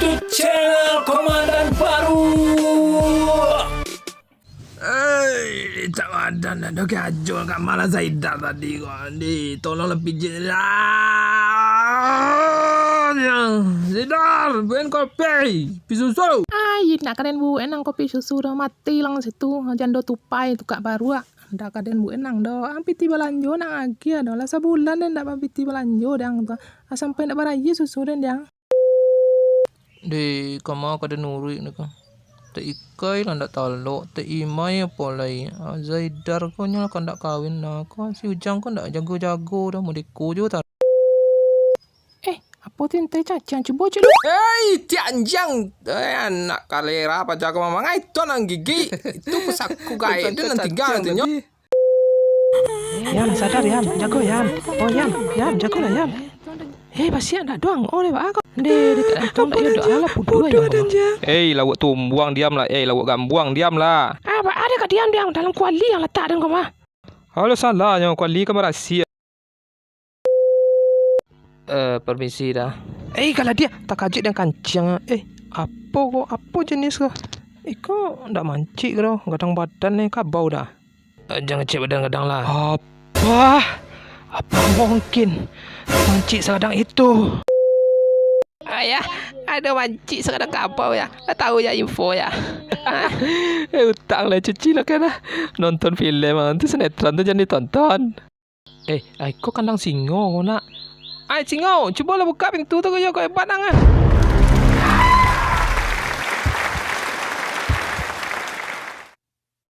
YouTube channel Komandan Baru. Tak ada nak kacau kat malah Zaidar tadi kau ni. Tolonglah pijit lah. Zaidar, buat kopi. Susu. Ay, nak kalian bu enang kopi susu dah mati lang situ. Jando tupai tukak baru ah. Dah kalian bu enang dah. Ampiti balanjo nang agi dah. Lah sebulan dah nak ampiti balanjo dah. Sampai nak baraji susu dah. Di kama kada nuri ni kan. Tak ikai lah ndak talok, tak imai apa lai. Zaidar kau nyala kan ndak kawin lah. Kau si Ujang kau ndak jago-jago dah mudiku je tak. Apa tintai cacang cuba je lu. Tianjang. Anak kalera apa jago mama ngai tu nang gigi. Itu pesaku gaya dia nanti tinggal nanti nyo. Yam sadar Yam, jago Yam. Oh Yam jago lah Yam. Pasien dah doang. Oh lewat aku. Dekat tu nak doa lah pudu ya. Lawak tu buang diam lah. Lawak gambuang diam lah. Apa ada kat diam dalam kuali yang letak dan kau mah. Halo salahnya kuali kamar rahsia. Permisi dah. Kalau dia tak kajik dan kancing. Apa jenis kau? Kau ndak mancik kau. Gadang badan ni kabau dah. Jangan cek badan-gadang lah. Apa mungkin mancik sekadang itu? Ayah, ada mancik sekadang kabau ya. Tahu ya info ya. Utang lah cuci lah kan. Nonton filem nanti sinetron tu jangan ditonton. Kau kandang singo kau nak. Singo, cuba lah buka pintu tu kau hebat nang.